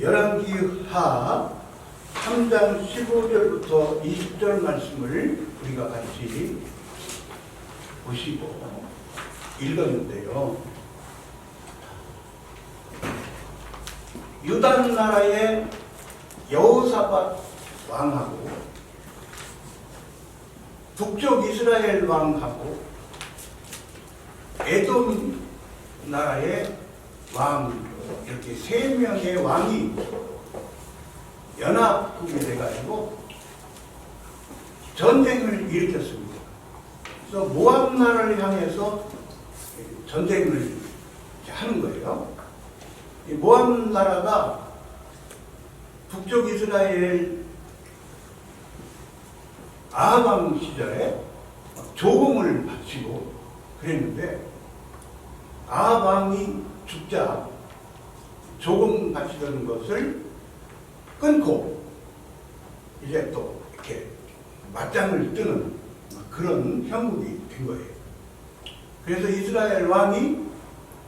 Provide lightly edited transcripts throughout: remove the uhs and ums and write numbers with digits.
열왕기하 3장 15절부터 20절 말씀을 우리가 같이 보시고 읽었는데요. 유다 나라의 여호사밧 왕하고 북쪽 이스라엘 왕하고 에돔 나라의 왕, 이렇게 세 명의 왕이 연합국이 돼가지고 전쟁을 일으켰습니다. 그래서 모압 나라를 향해서 전쟁을 하는 거예요. 이 모압 나라가 북쪽 이스라엘 아합 왕 시절에 조공을 바치고 그랬는데 아합 왕이 죽자 조공 바치던 것을 끊고 이제 또 이렇게 맞짱을 뜨는 그런 형국이 된 거예요. 그래서 이스라엘 왕이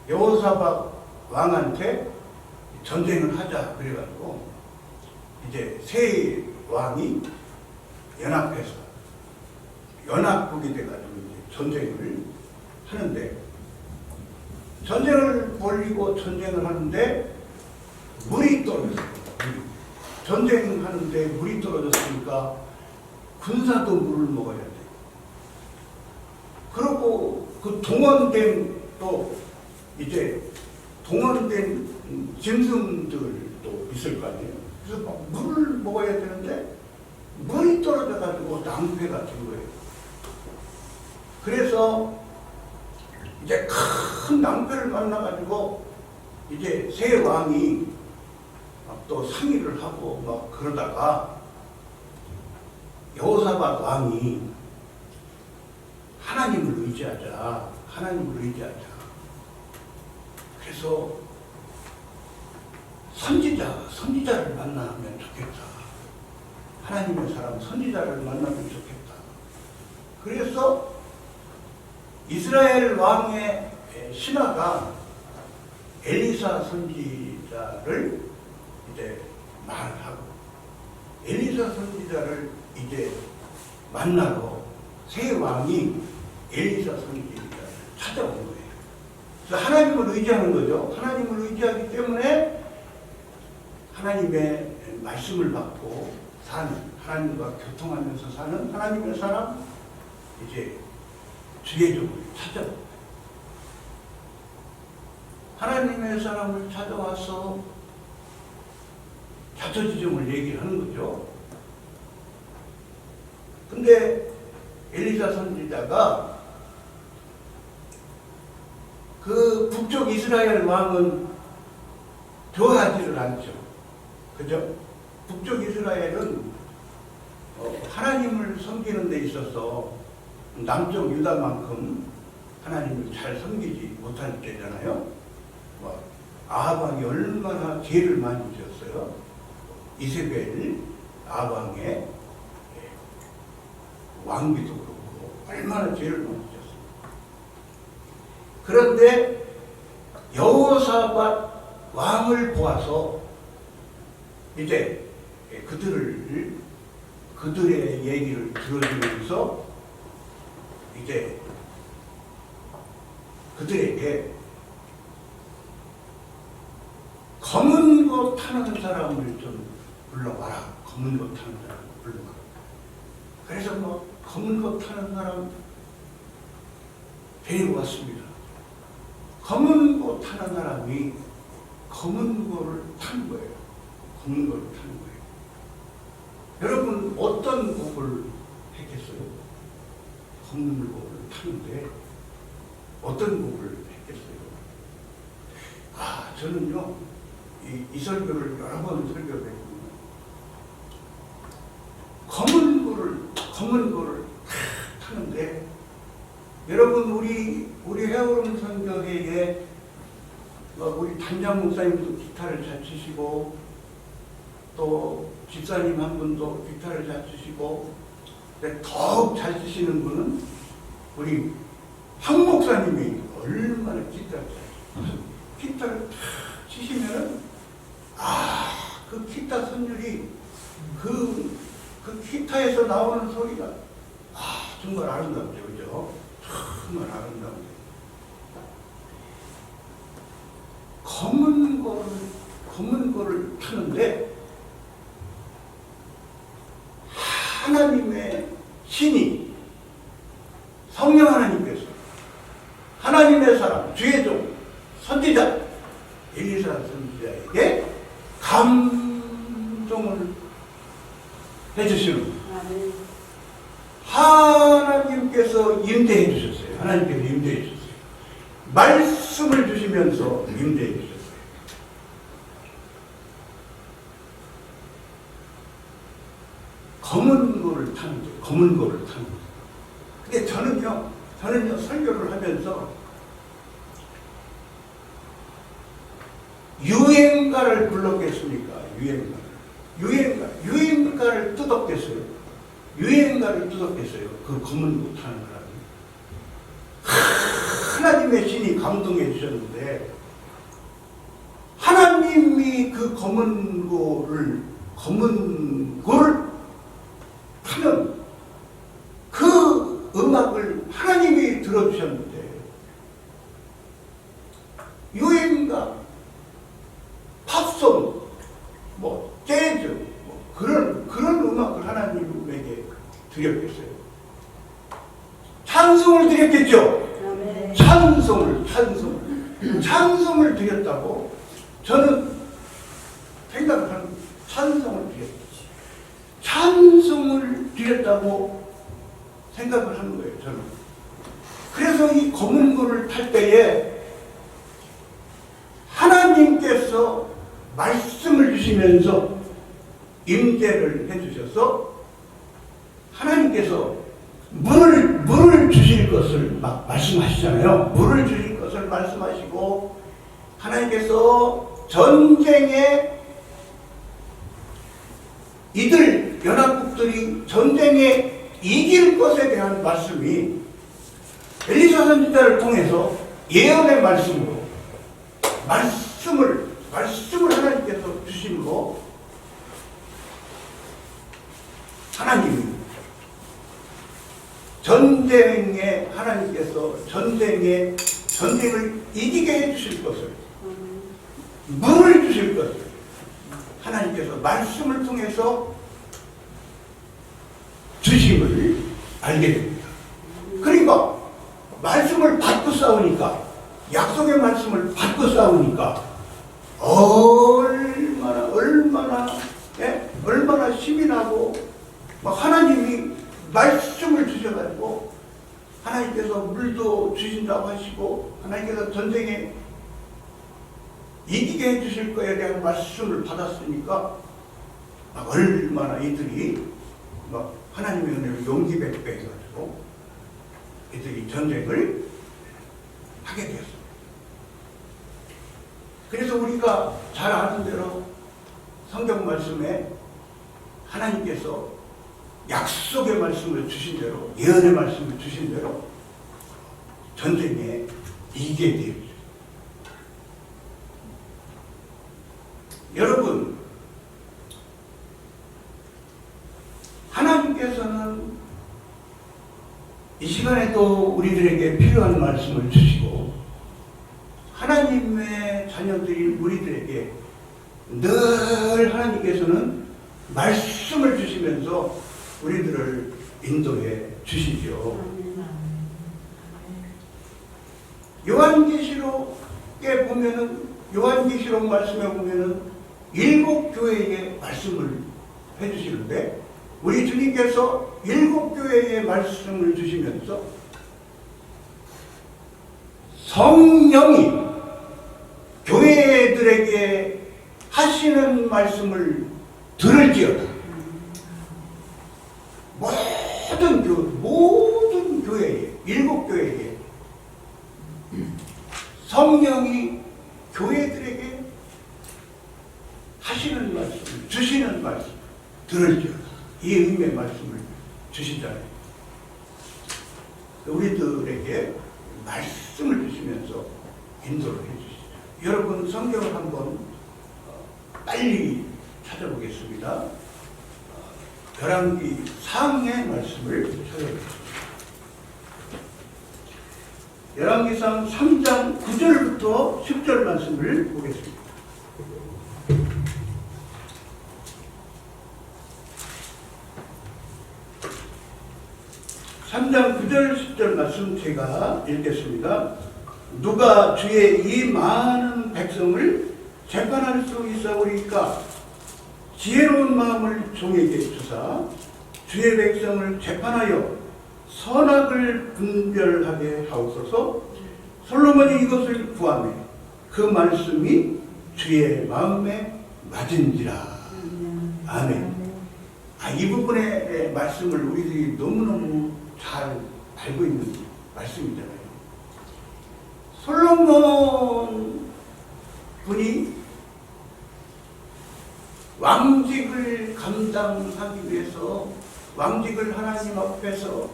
여호사밧 왕한테 전쟁을 하자 그래가지고 이제 세 왕이 연합해서 연합국이 돼가지고 이제 전쟁을 하는데 전쟁을 벌이고 전쟁을 하는데 물이 떨어졌어요. 전쟁하는데 물이 떨어졌으니까 군사도 물을 먹어야 돼요. 그리고 그 동원된 또 이제 동원된 짐승들도 있을 거 아니에요. 그래서 막 물을 먹어야 되는데 물이 떨어져가지고 낭패가 된 거예요. 그래서 이제 큰 낭패를 만나가지고 이제 세 왕이 또 상의를 하고 막 그러다가 여호사밧 왕이 하나님을 의지하자. 그래서 선지자를 만나면 좋겠다. 하나님의 사람 선지자를 만나면 좋겠다. 그래서 이스라엘 왕의 신하가 엘리사 선지자를 이제 말을 하고 엘리사 선지자를 이제 만나러 세 왕이 엘리사 선지자를 찾아온 거예요. 그래서 하나님을 의지하는 거죠. 하나님을 의지하기 때문에 하나님의 말씀을 받고 사는, 하나님과 교통하면서 사는 하나님의 사람 이제 주의종을 찾아옵니다. 하나님의 사람을 찾아와서 자초지종을 얘기하는 거죠. 근데 엘리사 선지자가 그 북쪽 이스라엘 왕은 좋아하지를 않죠. 그죠? 북쪽 이스라엘은 하나님을 섬기는 데 있어서 남쪽 유다만큼 하나님을 잘 섬기지 못할 때잖아요. 아합 왕이 얼마나 죄를 많이 지었어요. 이세벨 아합 왕의 왕비도 그렇고 얼마나 죄를 많이 지었어요. 그런데 여호사밧 왕을 보아서 이제 그들의 얘기를 들어주면서 이제 그들에게 검은 거 타는 사람을 좀 불러와라. 검은 거 타는 사람을 불러와라. 그래서 뭐 검은 거 타는 사람 데리고 왔습니다. 검은 거 타는 사람이 검은 거를 타는 거예요. 검은 거를 타는 거예요. 여러분 어떤 곡을 했겠어요? 검은 곡을 타는데 어떤 곡을 했겠어요? 저는요 이 설교를 여러 번 설교를 했거든요. 검은 거를 타는데 여러분 우리 헤어름 선교회에 우리 단장 목사님도 기타를 잘 치시고 또 집사님 한 분도 기타를 잘 치시고 더욱 잘 치시는 분은 우리 황 목사님이 얼마나 기타를 잘 치시면은 그 기타 선율이 그 기타에서 나오는 소리가 정말 아름답죠, 그죠? 정말 아름답죠. 검은 거를 타는데 하나님의 신이 성령 하나님께서 하나님의 사람 주의 종 선지자 엘리사 선지자에게 감동을 해주시는 하나님께서 임대해 주셨어요. 하나님께서 임대해 주셨어요. 말씀을 주시면서 임대해 주셨어요. 검은 거를 타는 거예요. 검은 거를 타는 거예요. 근데 저는요 설교를 하면서 유행가를 불렀겠습니까? 유행가를 뜯었겠어요? 유행가를 뜯었겠어요? 그 검은 거 타는 사람이. 하나님의 신이 감동해 주셨는데 하나님이 그 검은 거를 타는 그 음악을 하나님이 들어주셨는데 유행가, 팝송, 재즈 그런 음악을 하나님에게 드렸겠어요. 찬송을 드렸겠죠. 찬송을 드렸다고 저는 생각하는 찬송을 드렸다고 생각을 하는 거예요. 저는. 그래서 이 검은 거를 탈 때에 하나님께서 말씀을 주시면서 임대를 해주셔서 하나님께서 물을 주실 것을 막 말씀하시잖아요. 물을 주실 것을 말씀하시고 하나님께서 전쟁에 이들 연합국들이 전쟁에 이길 것에 대한 말씀이 엘리사 선지자를 통해서 예언의 말씀으로 말씀을 하나님께서 주심으로 하나님이 하나님께서 전쟁을 이기게 해주실 것을 물을 주실 것을 하나님께서 말씀을 통해서 주심을 알게 됩니다. 그러니까 말씀을 받고 싸우니까 약속의 말씀을 받고 싸우니까 얼마나 힘이 나고 하나님이 말씀을 주셔가지고 하나님께서 물도 주신다고 하시고 하나님께서 전쟁에 이기게 해주실 거에 대한 말씀을 받았으니까 얼마나 이들이 하나님의 은혜를 용기 백배 해가지고 이들이 전쟁을 하게 되었습니다. 그래서 우리가 잘 아는 대로 성경 말씀에 하나님께서 약속의 말씀을 주신 대로 예언의 말씀을 주신 대로 전쟁에 이기게 되었죠. 여러분, 하나님께서는 이 시간에도 우리들에게 필요한 말씀을 주시고 하나님의 자녀들인 우리들에게 늘 하나님께서는 말씀을 주시면서 우리들을 인도해 주시죠. 요한계시록에 보면은 요한계시록 말씀에 보면은 7 교회에 말씀을 해주시는데 우리 주님께서 7 교회에 말씀을 주시면서 성령이 교회들에게 하시는 말씀을 들을지어다. 모든 교회에 7 교회에 성령이 교회들에게 하시는 말씀, 주시는 말씀 들을지어다. 이 의미의 말씀을 주시잖아요. 우리들에게 말씀을 주시면서 인도를 해주시죠. 여러분 성경을 한번 빨리 찾아보겠습니다. 열왕기 상의 말씀을 찾아보겠습니다. 열왕기상 3장 9절부터 10절 말씀을 보겠습니다. (3장 9절 10절) 말씀 제가 읽겠습니다. 누가 주의 이 많은 백성을 재판할 수 있사오리까? 지혜로운 마음을 종에게 주사 주의 백성을 재판하여 선악을 분별하게 하옵소서. 솔로몬이 이것을 구하매 그 말씀이 주의 마음에 맞은지라. 아멘. 이 부분의 말씀을 우리들이 너무너무 잘 알고 있는 말씀이잖아요. 솔로몬 분이 왕직을 감당하기 위해서, 왕직을 하나님 앞에서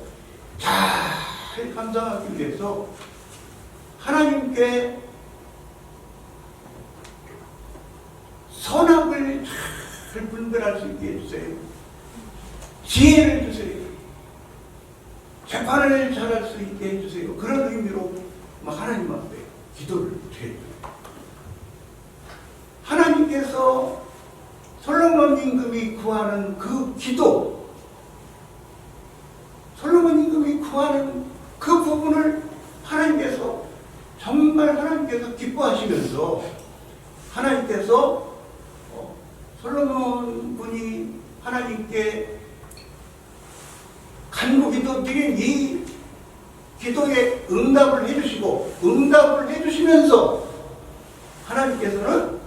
잘 감당하기 위해서 하나님께 선악을 잘 분별할 수 있게 해주세요. 지혜를 주세요. 재판을 잘할 수 있게 해주세요. 그런 의미로 하나님 앞에 기도를 드려요. 하나님께서 솔로몬 임금이 구하는 그 기도, 솔로몬 임금이 구하는 그 부분을 하나님께서 정말 하나님께서 기뻐하시면서 하나님께서 솔로몬 분이 하나님께 간구기도 드린 이 기도에 응답을 해주시고, 응답을 해주시면서 하나님께서는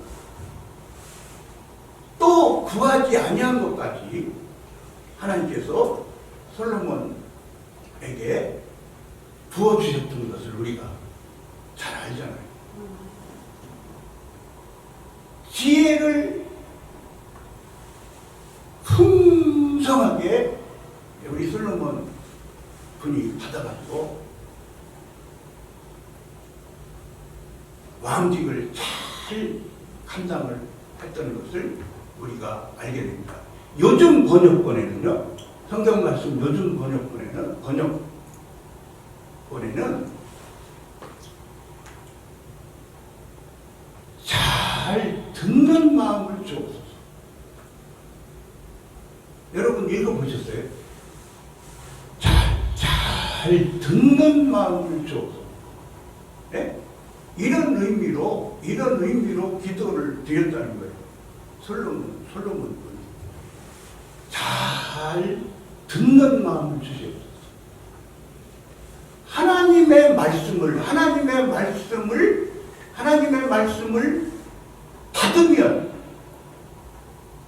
또 구하지 아니한 것까지 하나님께서 솔로몬에게 부어주셨던 것을 우리가 잘 알잖아요. 지혜를 풍성하게 우리 솔로몬 분이 받아가지고 왕직을 잘 감당을 했던 것을 우리가 알게 됩니다. 요즘 번역본에는요, 성경 말씀 요즘 번역본에는 잘 듣는 마음을 주옵소서. 여러분 읽어보셨어요? 잘 듣는 마음을 주옵소서. 네? 이런 의미로 기도를 드렸다는 거예요. 솔로몬 분이 잘 듣는 마음을 주시옵소서. 하나님의 말씀을 받으면,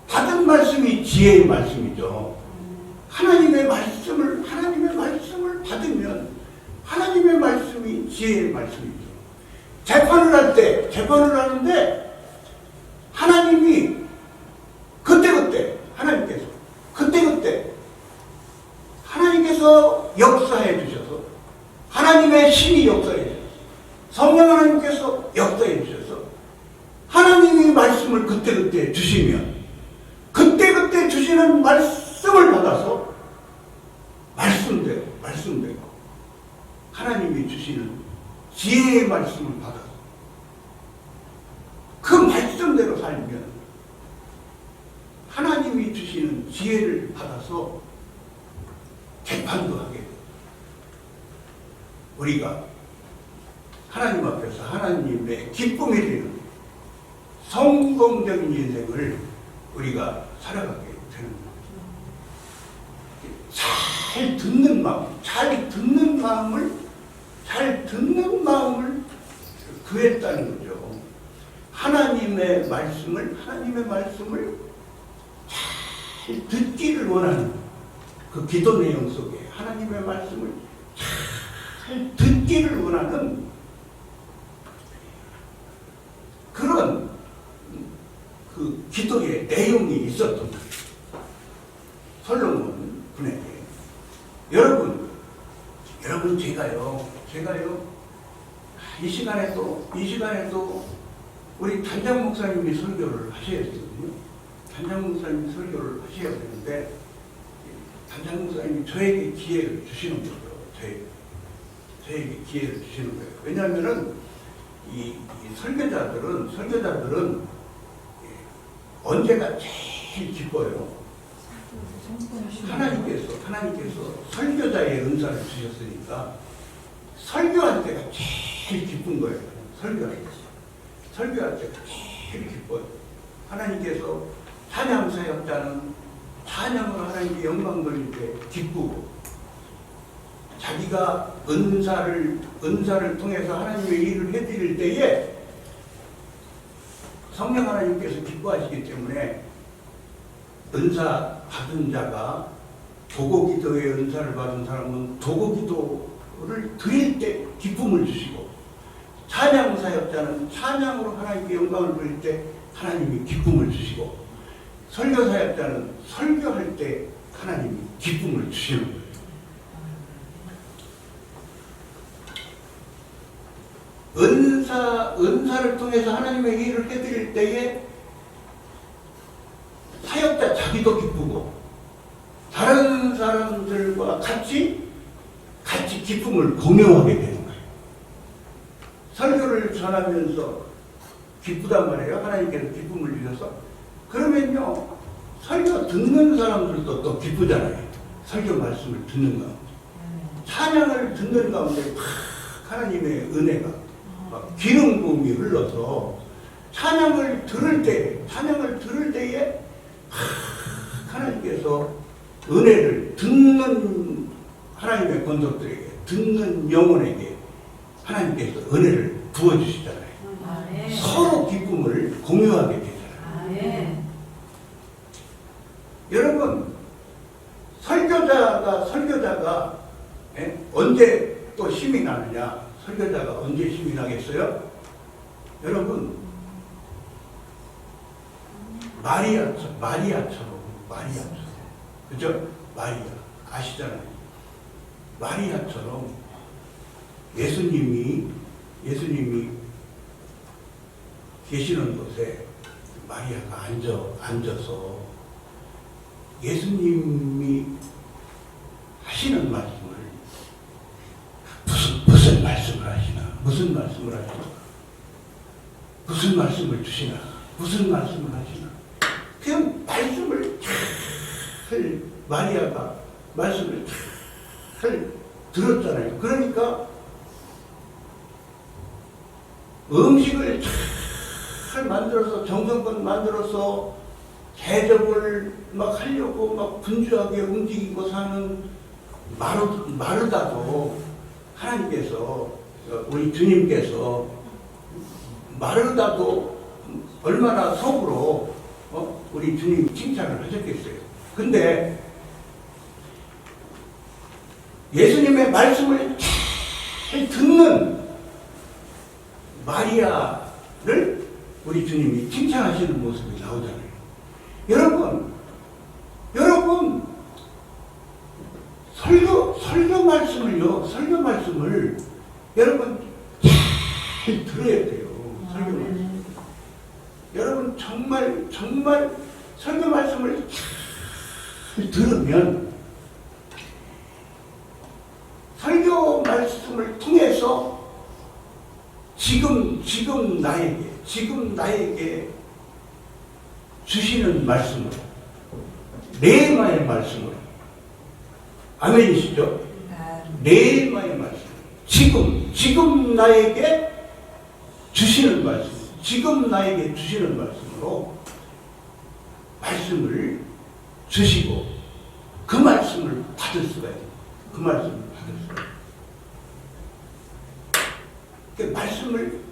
받은 말씀이 지혜의 말씀이죠. 하나님의 말씀을 받으면 하나님의 말씀이 지혜의 말씀이죠. 재판을 하는데 하나님이 하나님께서 역사해 주셔서, 하나님의 신이 역사해 주셔서, 성령 하나님께서 역사해 주셔서 하나님이 말씀을 그때그때 주시면, 그때그때 주시는 말씀을 받아서 말씀대로 하나님이 주시는 지혜의 말씀을 받아서 그 말씀대로 살면 하나님이 주시는 지혜를 받아서 재판도 하게 돼요. 우리가 하나님 앞에서 하나님의 기쁨이 되는 성공적인 인생을 우리가 살아가게 되는 거예요. 잘 듣는 마음을 구했다는 거죠. 하나님의 말씀을 잘 듣기를 원하는 그 기도 내용 속에 하나님의 말씀을 잘 듣기를 원하는 그런 그 기도의 내용이 있었던 거예요. 솔로몬 분에게. 여러분 제가요 이 시간에도 우리 단장 목사님이 설교를 하셔야 되거든요. 단장 목사님이 설교를 하셔야 되는데 단장 목사님이 저에게 기회를 주시는 거예요. 저에게 기회를 주시는 거예요. 왜냐하면은 이 설교자들은 언제가 제일 기뻐요. 하나님께서 설교자의 은사를 주셨으니까 설교할 때가 제일 기쁜 거예요. 설교할 때가 제일 기뻐요. 하나님께서 찬양 사역자는 찬양으로 하나님께 영광 돌릴 때 기쁘고, 자기가 은사를 통해서 하나님의 일을 해드릴 때에 성령 하나님께서 기뻐하시기 때문에 은사 받은 자가 도고기도의 은사를 받은 사람은 도고기도를 드릴 때 기쁨을 주시고, 찬양 사역자는 찬양으로 하나님께 영광을 돌릴 때 하나님이 기쁨을 주시고, 설교 사역자는 설교할 때 하나님이 기쁨을 주시는 거예요. 은사를 통해서 하나님의 일을 해드릴 때에 사역자 자기도 기쁘고 다른 사람들과 같이 기쁨을 공유하게 되는 거예요. 설교를 전하면서 기쁘단 말이에요. 하나님께서 기쁨을 주셔서. 그러면요, 설교 듣는 사람들도 또 기쁘잖아요. 설교 말씀을 듣는 가운데, 찬양을 듣는 가운데 하나님의 은혜가 막 기름 부음이 흘러서 찬양을 들을 때에 하나님께서 은혜를 듣는 하나님의 권속들에게, 듣는 영혼에게 하나님께서 은혜를 부어주시잖아요. 서로 기쁨을 공유하게 되잖아요. 여러분, 설교자가 언제 또 힘이 나느냐? 설교자가 언제 힘이 나겠어요? 여러분, 마리아처럼. 그죠? 마리아. 아시잖아요. 마리아처럼 예수님이 계시는 곳에 마리아가 앉아서 예수님이 하시는 말씀을 무슨 말씀을 하시나? 무슨 말씀을 주시나? 무슨 말씀을 하시나? 그냥 말씀을 잘 마리아가 말씀을 잘 들었잖아요. 그러니까 음식을 잘 만들어서 정성껏 만들어서 대접을 막 하려고 막 분주하게 움직이고 사는 마르다도 하나님께서, 우리 주님께서 마르다도 얼마나 속으로 우리 주님 칭찬을 하셨겠어요. 근데 예수님의 말씀을 잘 듣는 마리아를 우리 주님이 칭찬하시는 모습이 나오잖아요. 여러분, 설교 말씀을 여러분 잘 들어야 돼요. 설교 말씀. 여러분 정말 설교 말씀을 잘 들으면 설교 말씀을 통해서 지금 나에게 주시는 말씀으로, 레마의 말씀으로, 아멘이시죠? 레마의 말씀, 지금 나에게 주시는 말씀, 지금 나에게 주시는 말씀으로 말씀을 주시고 그 말씀을 받을 수가 있어요. 그 말씀을 받을 수가 있어요.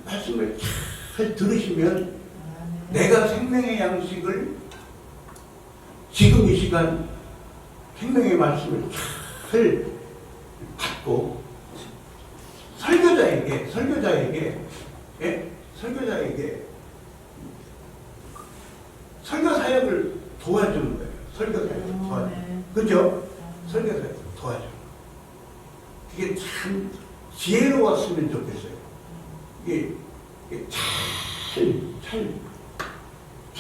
말씀을 잘 들으시면 내가 생명의 양식을 지금 이 시간 생명의 말씀을 잘 받고 설교자에게 설교 사역을 도와주는 거예요. 설교 사역을 도와주는. 그죠? 설교 사역을 도와주는. 그게 참 지혜로웠으면 좋겠어요. 이게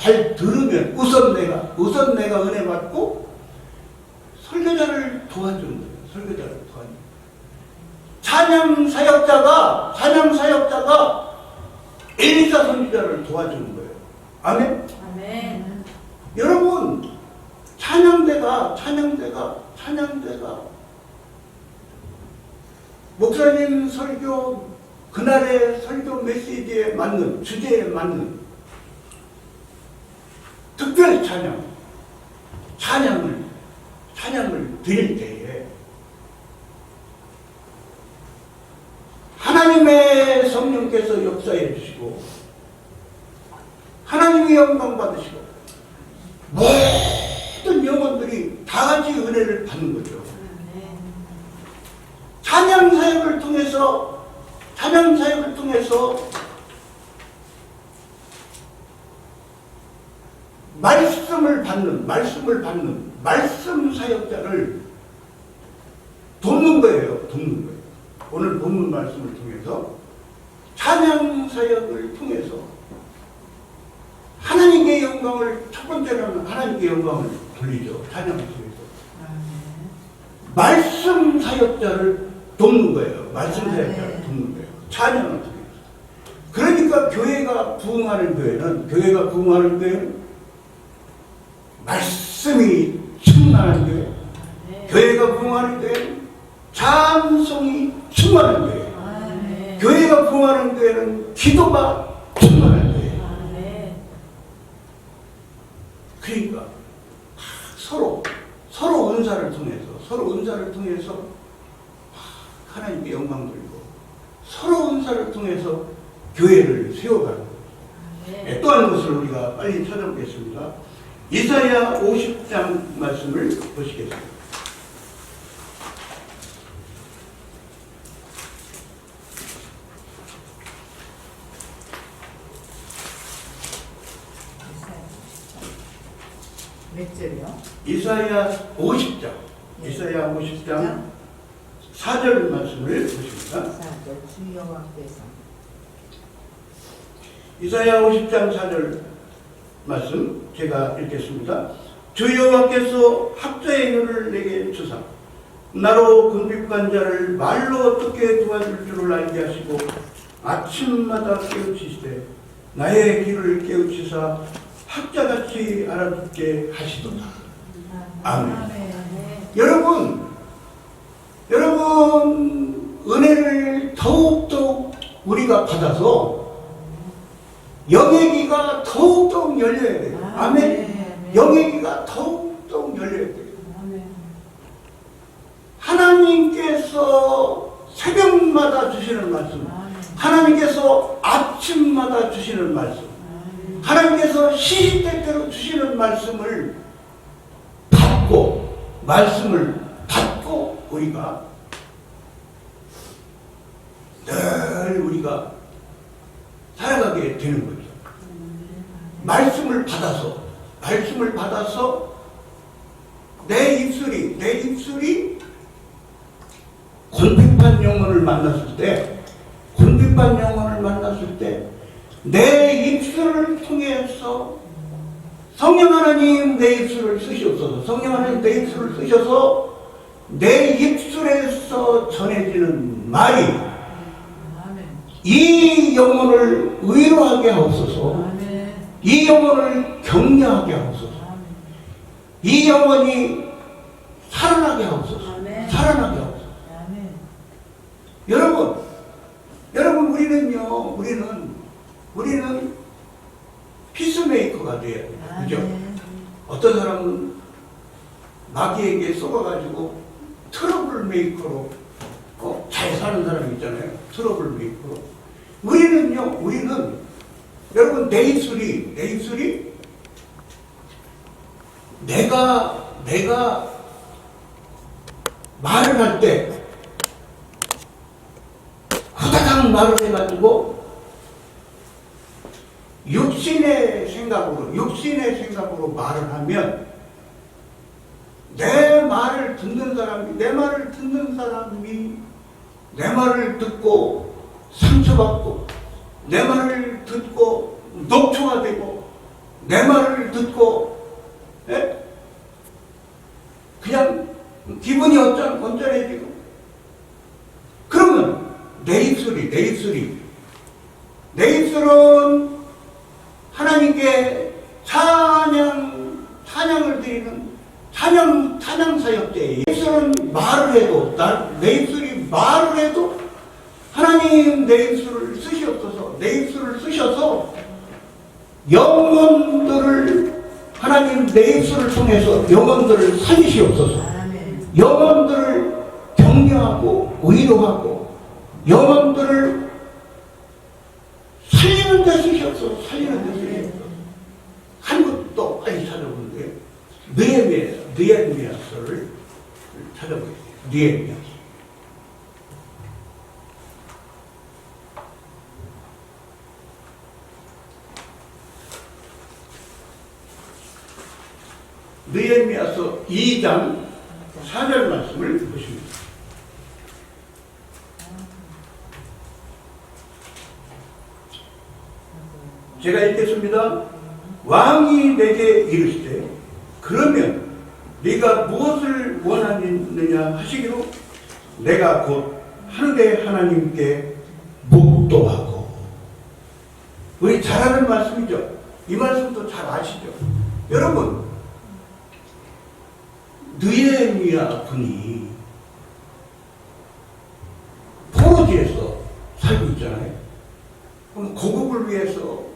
잘 들으면 우선 내가 은혜 받고 설교자를 도와주는 거예요. 설교자를 도와주는 거예요. 찬양 사역자가 엘리사 선지자를 도와주는 거예요. 아멘? 아멘. 여러분, 찬양대가 목사님 설교, 그날의 설교 메시지에 맞는, 주제에 맞는 특별 찬양을 드릴 때에 하나님의 성령께서 역사해 주시고 하나님의 영광 받으시고 모든 영혼들이 다 같이 은혜를 받는 거죠. 찬양 사역을 통해서 말씀을 받는 말씀 사역자를 돕는 거예요. 오늘 본문 말씀을 통해서 찬양 사역을 통해서 하나님의 영광을, 첫 번째로는 하나님께 영광을 돌리죠. 찬양을 통해서 말씀 사역자를 돕는 거예요. 찬양을 통해서. 그러니까 교회가 부흥하는 교회는 말씀이 충만한 교회, 교회가 부흥하는 교회는 찬송이 충만한 교회, 교회가 부흥하는 교회는 기도가 충만한 교회. 그러니까 서로 은사를 통해서 하나님께 영광 돌리고 서로 은사를 통해서 교회를 세워가는 거예요. 또 한 것을 우리가 빨리 찾아보겠습니다. 이사야 50장 말씀을 보시겠습니다. 몇 절이요? 이사야 50장 4절 말씀을 보십니다. 4절 주 여호와께서 이사야 50장 4절 말씀 제가 읽겠습니다. 주 여호와께서 학자의 눈을 내게 주사 나로 궁핍한 자를 말로 어떻게 도와줄 줄을 알게 하시고 아침마다 깨우치시되 나의 귀를 깨우치사 학자같이 알아듣게 하시도다. 아멘. 여러분 은혜를 더욱더욱 우리가 받아서 영의 귀가 더욱더욱 열려야 돼요. 아멘. 영의 귀가 더욱더욱 열려야 돼요. 하나님께서 새벽마다 주시는 말씀, 하나님께서 아침마다 주시는 말씀, 하나님께서 시시때때로 주시는 말씀을 받고 우리가 늘 우리가 살아가게 되는 거죠. 말씀을 받아서 내 입술이 궁핍한 영혼을 만났을 때 내 입술을 통해서 성령 하나님 내 입술을 쓰시옵소서. 성령 하나님 내 입술을 쓰셔서 내 입술에서 전해지는 말이 이 영혼을 위로하게 하옵소서. 이 영혼을 격려하게 하옵소서. 이 영혼이 살아나게 하옵소서. 여러분 우리는 피스메이커가 돼야 돼요. 그죠? 어떤 사람은 마귀에게 속아가지고 트러블 메이커로 잘 사는 사람 있잖아요. 트러블 메이커로. 우리는 여러분 내 입술이 내가 말을 할 때 후다닥 말을 해가지고 육신의 생각으로 말을 하면 내 말을 듣는 사람이 내 말을 듣고 상처받고 내 말을 듣고 녹초가 되고 내 말을 듣고 예? 그냥 기분이 언짢아지고 그러면 내 입술은 하나님께 찬양을 드리는 찬양 사역자예요. 입술은 말을 해도 내 입술이 말을 해도 하나님 내 입술을 쓰시옵소서. 내 입술을 쓰셔서 영혼들을 하나님 내 입술을 통해서 영혼들을 살리시옵소서. 영혼들을 격려하고 위로하고 영혼들을 살리는 데 쓰시옵소서. 살리는 데 쓰시옵소서. 한 것도 빨리 찾아보는데 느헤미야서를 찾아보겠습니다. 느헤미야서. 느헤미야서 2장 4절 말씀을 보십니다. 제가 읽겠습니다. 왕이 내게 이르시되 그러면 네가 무엇을 원하느냐 하시기로 내가 곧 하늘의 하나님께 묵도하고. 우리 잘 아는 말씀이죠. 이 말씀도 잘 아시죠. 여러분, 느헤미야 분이 포로지에서 살고 있잖아요. 그럼 고국을 위해서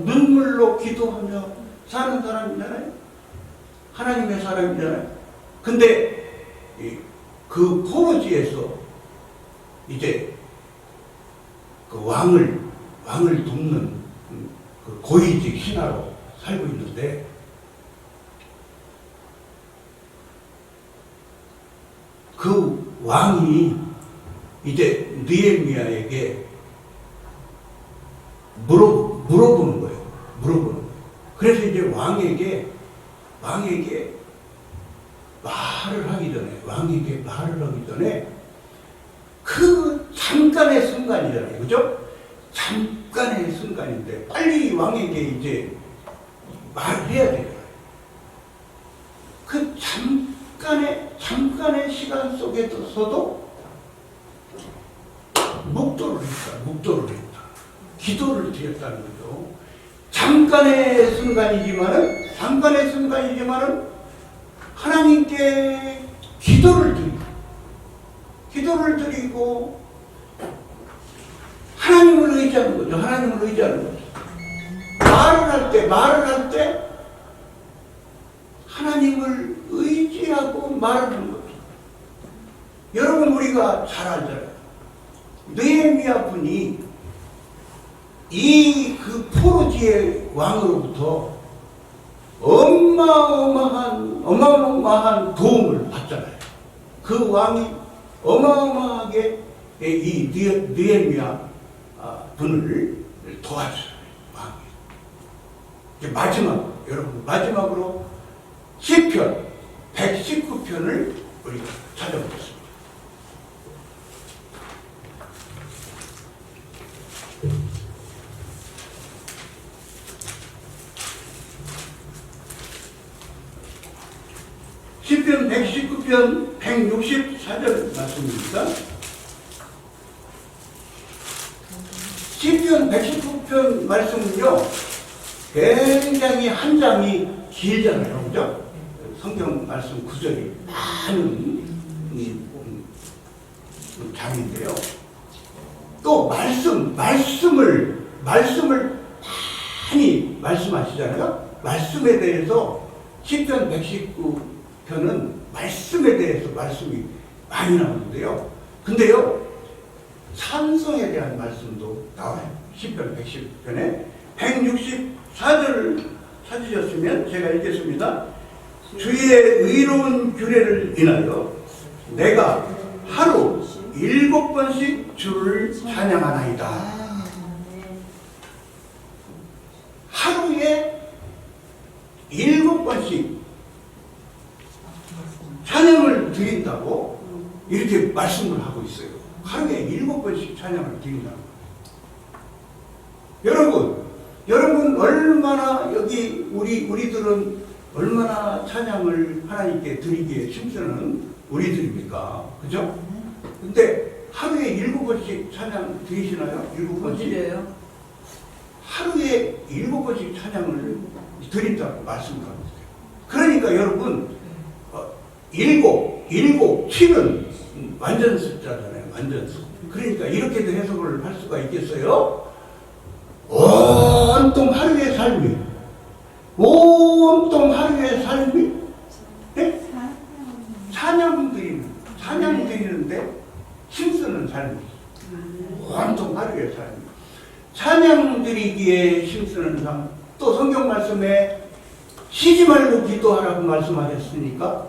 눈물로 기도하며 사는 사람이잖아요. 하나님의 사람이잖아요. 근데 그 포로지에서 이제 그 왕을 돕는 그 고위직 신하로 살고 있는데 그 왕이 이제 느헤미야에게 물어보는 거예요. 그래서 이제 왕에게 말을 하기 전에 그 잠깐의 순간이잖아요. 그죠? 잠깐의 순간인데 빨리 왕에게 이제 말을 해야 돼요. 그 잠깐의 시간 속에서도 묵도를 했다. 기도를 드렸다는 거죠. 잠깐의 순간이지만은 하나님께 기도를 드리고 하나님을 의지하는 거죠. 말을 할 때 하나님을 의지하고 말을 하는 거죠. 여러분, 우리가 잘 알잖아요. 느헤미야 분이 그 포로지의 왕으로부터 어마어마한 도움을 받잖아요. 그 왕이 어마어마하게 이 느헤미야 분을 도와줘요. 왕이. 마지막으로 시편 119편을 우리가 찾아보겠습니다. 시편 119편 164절 말씀입니다. 시편 119편 말씀은요, 굉장히 한 장이 길잖아요. 그죠? 성경 말씀 구절이 많은 장인데요. 또 말씀을 많이 말씀하시잖아요. 말씀에 대해서 시편 119편은 말씀에 대해서 말씀이 많이 나오는데요. 근데요, 찬송에 대한 말씀도 나와요. 시편 110편에 164절을 찾으셨으면 제가 읽겠습니다. 주의 의로운 규례를 인하여 내가 하루 7번씩 주를 찬양하나이다. 하루에 7번씩 찬양을 드린다고 이렇게 말씀을 하고 있어요. 하루에 7번씩 찬양을 드린다고. 여러분, 여러분 얼마나 여기 우리들은 얼마나 찬양을 하나님께 드리기에 힘쓰는 우리들입니까? 그죠? 근데 하루에 7번씩 찬양 드리시나요? 7번씩? 드려요. 하루에 7번씩 찬양을 드린다고 말씀드립니다. 그러니까 여러분, 7, 7은 완전 숫자잖아요. 완전 숫자. 그러니까 이렇게도 해석을 할 수가 있겠어요? 온통 하루의 삶이, 온통 하루의 삶이, 네? 찬양 드리는데 힘쓰는 삶이, 온통 하루의 삶이. 찬양 드리기에 힘쓰는 삶. 또 성경 말씀에 쉬지 말고 기도하라고 말씀하셨으니까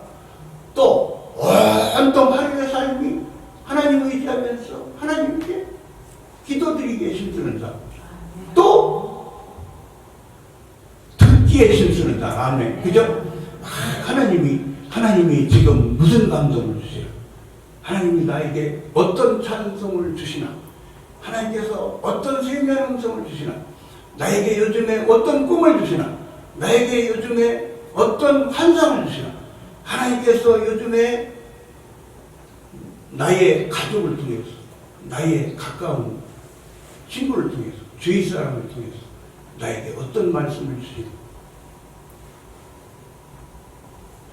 또 온통 하루의 삶이 하나님 의지하면서 하나님께 기도드리기에 힘쓰는 삶. 또 듣기에 힘쓰는 삶. 아멘. 그죠? 하나님이 지금 무슨 감동을 주세요? 하나님이 나에게 어떤 찬송을 주시나? 하나님께서 어떤 생명의 음성을 주시나? 나에게 요즘에 어떤 꿈을 주시나? 나에게 요즘에 어떤 환상을 주시나? 하나님께서 요즘에 나의 가족을 통해서, 나의 가까운 친구를 통해서, 주위 사람을 통해서 나에게 어떤 말씀을 주시나?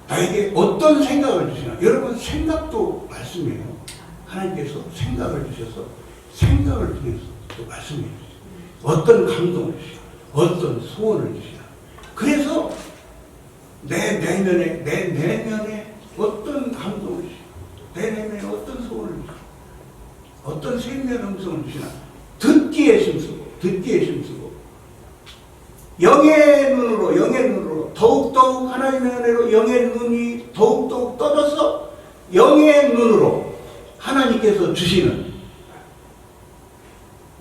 나에게 어떤 생각을 주시나? 여러분, 생각도 말씀이에요. 하나님께서 생각을 주셔서 생각을 통해서 또 말씀해 주시나? 어떤 감동을 주시나? 어떤 소원을 주시나? 그래서 내 내면에 어떤 감동을 주시나? 내 내면에 어떤 소원을 주시나? 어떤 생명 음성을 주시나? 듣기에 힘쓰고 영의 눈으로 더욱더욱 하나님의 은혜로 영의 눈이 더욱더욱 떠져서 영의 눈으로 하나님께서 주시는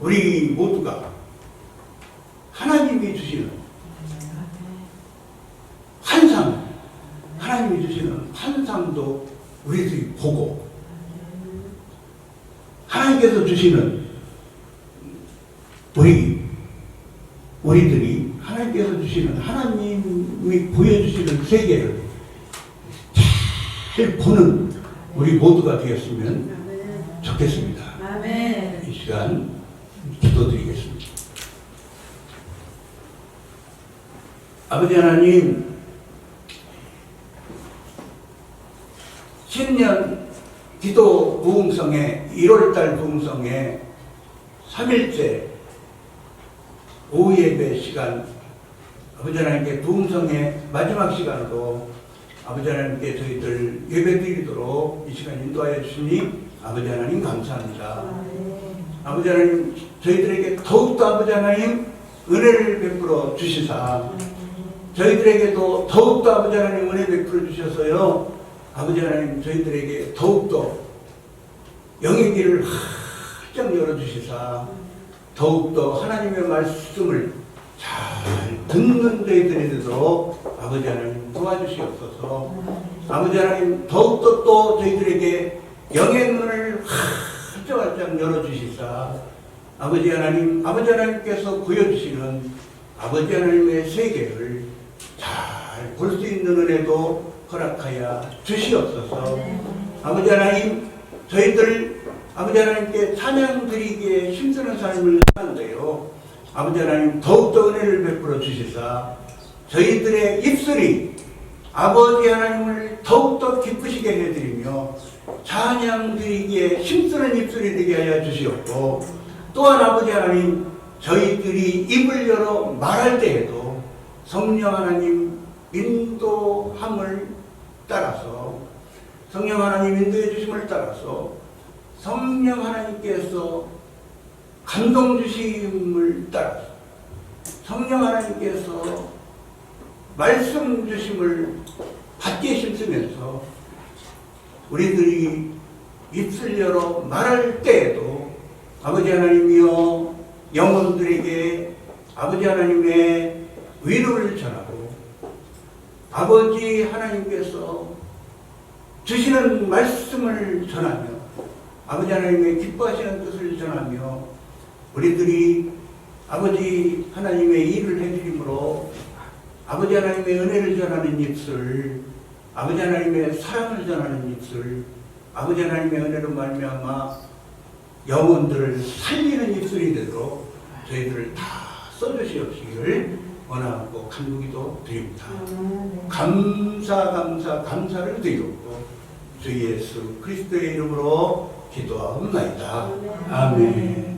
우리 모두가 하나님이 주시는 환상, 하나님이 주시는 환상도 우리들이 보고 하나님께서 주시는 우리들이 하나님께서 주시는 하나님이 보여주시는 세계를 잘 보는 우리 모두가 되었으면 좋겠습니다. 아멘. 이 시간 기도드리겠습니다. 아버지 하나님, 신년 기도 부흥성회 1월달 부흥성회 3일째 오후 예배 시간, 아버지 하나님께 부흥성회 마지막 시간으로 아버지 하나님께 저희들 예배 드리도록 이 시간 인도하여 주시니 아버지 하나님 감사합니다. 아버지 하나님, 저희들에게 더욱더 아버지 하나님 은혜를 베풀어 주시사 저희들에게도 더욱더 아버지 하나님 은혜 베풀어 주셔서요, 아버지 하나님 저희들에게 더욱더 영의 길을 활짝 열어주시사 더욱더 하나님의 말씀을 잘 듣는 저희들이 되도록 아버지 하나님 도와주시옵소서. 아버지 하나님 더욱더 또 저희들에게 영의 눈을 활짝 열어주시사 아버지 하나님께서 보여주시는 아버지 하나님의 세계를 잘 볼 수 있는 은혜도 허락하여 주시옵소서. 아버지 하나님, 저희들 아버지 하나님께 찬양 드리기에 힘쓰는 삶을 사는데요, 아버지 하나님 더욱더 은혜를 베풀어 주시사 저희들의 입술이 아버지 하나님을 더욱더 기쁘시게 해드리며 찬양 드리기에 힘쓰는 입술이 되게 하여 주시옵고, 또한 아버지 하나님 저희들이 입을 열어 말할 때에도 성령 하나님 인도함을 따라서, 성령 하나님 인도해 주심을 따라서 성령 하나님께서 감동 주심을 따라서 성령 하나님께서 말씀 주심을 받게 힘쓰면서 우리들이 입술 열어 말할 때에도 아버지 하나님이여 영혼들에게 아버지 하나님의 위로를 전하고 아버지 하나님께서 주시는 말씀을 전하며 아버지 하나님의 기뻐하시는 뜻을 전하며 우리들이 아버지 하나님의 일을 해주심으로 아버지 하나님의 은혜를 전하는 입술, 아버지 하나님의 사랑을 전하는 입술, 아버지 하나님의 은혜로 말미암아 영혼들을 살리는 입술이 되도록 저희들을 다 써주시옵시기를 원하고 간구기도 드립니다. 감사를 드리옵고 주 예수 그리스도의 이름으로 기도하옵나이다. 아멘.